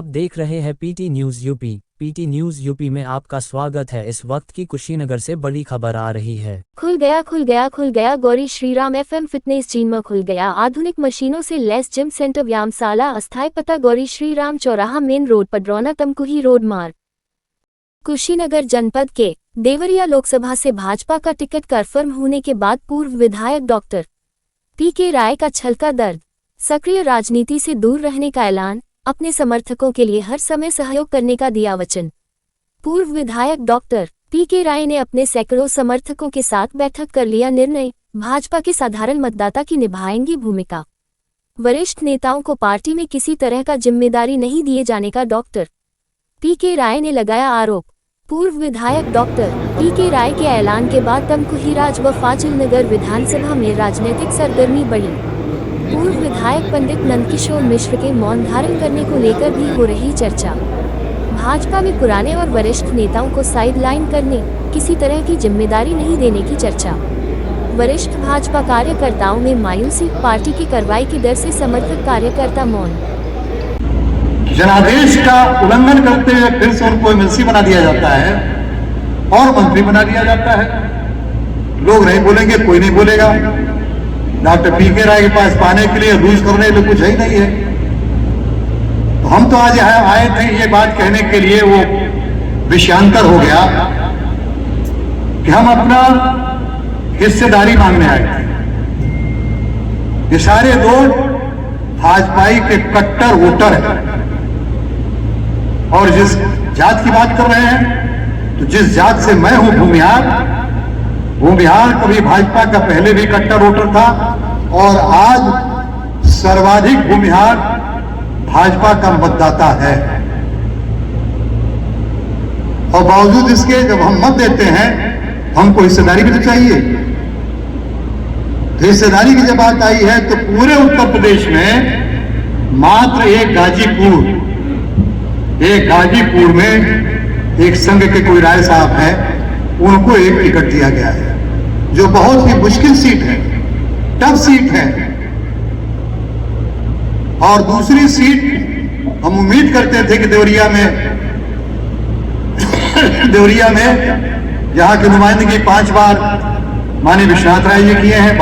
देख रहे हैं PT news UP. PT news UP में आपका स्वागत है। इस वक्त की कुशीनगर से बड़ी खबर आ रही है। खुल गया Gauri Shriram FM fitness gym में खुल गया आधुनिक मशीनों से लैस जिम सेंटर व्यायामशाला। अस्थायी पता गौरी श्रीराम चौराहा main road Padrauna Tamkuhi road मार्ग कुशीनगर जनपद के देवरिया लोकसभा से भाजपा का टिकट कन्फर्म होने के बाद पूर्व विधायक डॉक्टर पी.के. राय का छलका दर्द, सक्रिय राजनीति से दूर रहने का ऐलान, अपने समर्थकों के लिए हर समय सहयोग करने का दिया वचन। पूर्व विधायक डॉक्टर पी.के. राय ने अपने सैकड़ों समर्थकों के साथ बैठक कर लिया निर्णय, भाजपा के साधारण मतदाता की निभाएंगी भूमिका। वरिष्ठ नेताओं को पार्टी में किसी तरह का जिम्मेदारी नहीं दिए जाने का डॉक्टर पी.के. राय ने लगाया आरोप। पूर्व विधायक डॉक्टर पी.के. राय के ऐलान के बाद तमकुहीराज व फाजिल नगर विधानसभा में राजनीतिक सरगर्मी बढ़ी। पूर्व विधायक पंडित नंदकिशोर मिश्र के मौन धारण करने को लेकर भी हो रही चर्चा। भाजपा में पुराने और वरिष्ठ नेताओं को साइडलाइन करने, किसी तरह की जिम्मेदारी नहीं देने की चर्चा। वरिष्ठ भाजपा कार्यकर्ताओं में मायूसी, पार्टी की कार्रवाई के डर से समर्थक कार्यकर्ता मौन। जनादेश का उल्लंघन करते हुए फिर से उनको एमएलसी बना दिया जाता है और मंत्री बना दिया जाता है। लोग नहीं बोलेंगे, कोई नहीं बोलेगा। Doctor PK. राय के पास पाने के लिए रूज करने के लिए कुछ ही नहीं है। तो हम तो आज यहाँ आए थे ये बात कहने के लिए, वो विषयांतर हो गया कि हम अपना हिस्सेदारी मांगने आए थे। ये सारे लोग भाजपाई के कट्टर वोटर हैं और जिस जात की बात कर रहे हैं, तो जिस जात से मैं हूं भूमिहार कभी भाजपा का पहले भी कट्टर वोटर था और आज सर्वाधिक भूमिहार भाजपा का मतदाता है। और बावजूद इसके जब हम मत देते हैं, हमको हिस्सेदारी भी तो चाहिए। तो हिस्सेदारी की जब बात आई है तो पूरे उत्तर प्रदेश में मात्र एक गाजीपुर में एक संघ के कोई राय साहब है, उनको एक टिकट दिया गया है, जो बहुत ही मुश्किल सीट है, टफ सीट है। और दूसरी सीट हम उम्मीद करते थे कि देवरिया में जहां की नुमाइंदगी 5 बार माननीय विश्वनाथ राय जी किए हैं।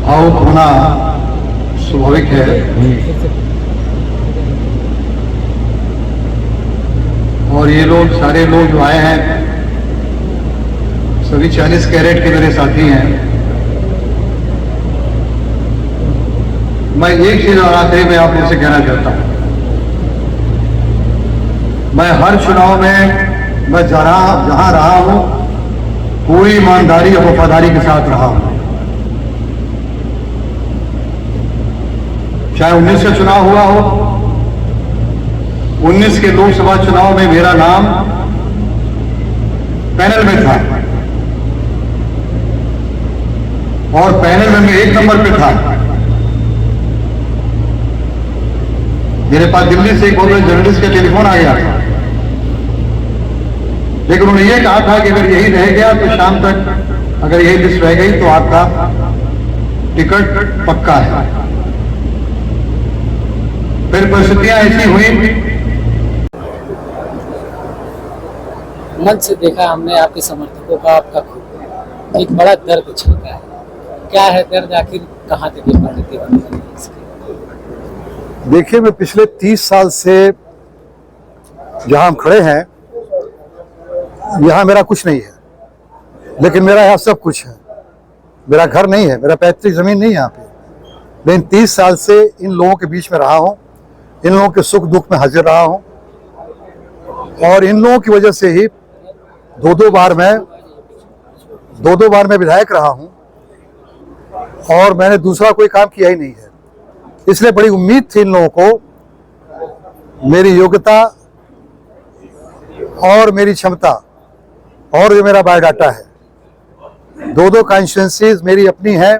भावुक होना स्वाभाविक है और ये लोग सारे लोग जो आए हैं सभी 40 कैरेट के मेरे साथी हैं। मैं एक चीज और आखिरी में आप लोगों से कहना चाहता हूं, मैं हर चुनाव में मैं जहां रहा हूं पूरी ईमानदारी और वफादारी के साथ रहा हूं। चाहे 19 का चुनाव हुआ हो, 19 के लोकसभा चुनाव में मेरा नाम पैनल में था और पैनल में मैं 1 नंबर पे था। मेरे पास दिल्ली से एक बहुत बड़े जर्नलिस्ट का टेलीफोन आ गया, लेकिन उन्होंने ये कहा था कि अगर यही रह गया तो शाम तक अगर यही लिस्ट रह गई तो आपका टिकट पक्का है। फिर परिस्थितियां ऐसी हुई। मंच से देखा हमने आपके समर्थकों का, आपका एक बड़ा दर्द छलका है। क्या है दर्द, आखिर कहां तक ये प्रगति बनी है इसकी? देखिए, मैं पिछले 30 साल से जहां हम खड़े हैं, यहां मेरा कुछ नहीं है, लेकिन मेरा यहाँ सब कुछ है। मेरा घर नहीं है, मेरा पैतृक जमीन नहीं है यहाँ पे, लेकिन 30 साल से इन लोगों के बीच में रहा हूँ, इन लोगों के सुख दुख में हाजिर रहा हूँ और इन लोगों की वजह से ही दो बार मैं विधायक रहा हूँ और मैंने दूसरा कोई काम किया ही नहीं है। इसलिए बड़ी उम्मीद थी इन लोगों को, मेरी योग्यता और मेरी क्षमता और जो मेरा बायोडाटा है। 2 कॉन्स्टिट्यूएंसीज मेरी अपनी है,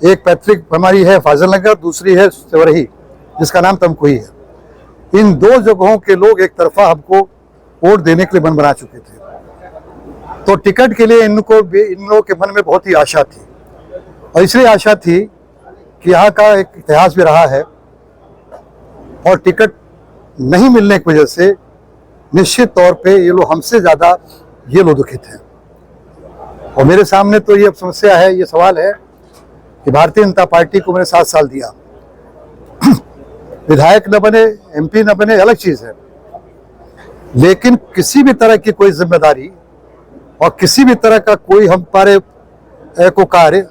एक पैतृक हमारी है फाजिल नगर, दूसरी है सेवरही जिसका नाम तमकुही है। इन 2 जगहों के लोग एक तरफा हमको वोट देने के लिए मन बना चुके थे, तो टिकट के लिए इन लोगों के मन में बहुत ही आशा थी और इसलिए आशा थी कि यहाँ का एक इतिहास भी रहा है और टिकट नहीं मिलने की वजह से निश्चित तौर पे ये लोग हमसे ज़्यादा ये लोग दुखित हैं। और मेरे सामने तो ये समस्या है, ये सवाल है कि भारतीय जनता पार्टी को मैंने 7 साल दिया, विधायक न बने, MP न बने, अलग चीज़ है, लेकिन किसी भी तरह की कोई जिम्मेदारी और किसी भी तरह का कोई हमारे को कार्य,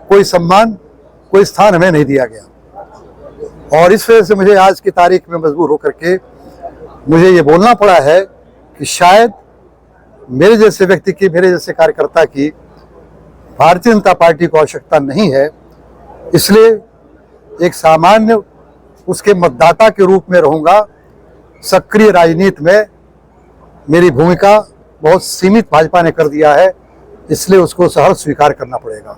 कोई सम्मान, कोई स्थान हमें नहीं दिया गया। और इस वजह से मुझे आज की तारीख में मजबूर होकर के मुझे ये बोलना पड़ा है कि शायद मेरे जैसे व्यक्ति की, मेरे जैसे कार्यकर्ता की भारतीय जनता पार्टी को आवश्यकता नहीं है। इसलिए एक सामान्य उसके मतदाता के रूप में रहूँगा। सक्रिय राजनीति में मेरी भूमिका बहुत सीमित भाजपा ने कर दिया है, इसलिए उसको सहर्ष स्वीकार करना पड़ेगा।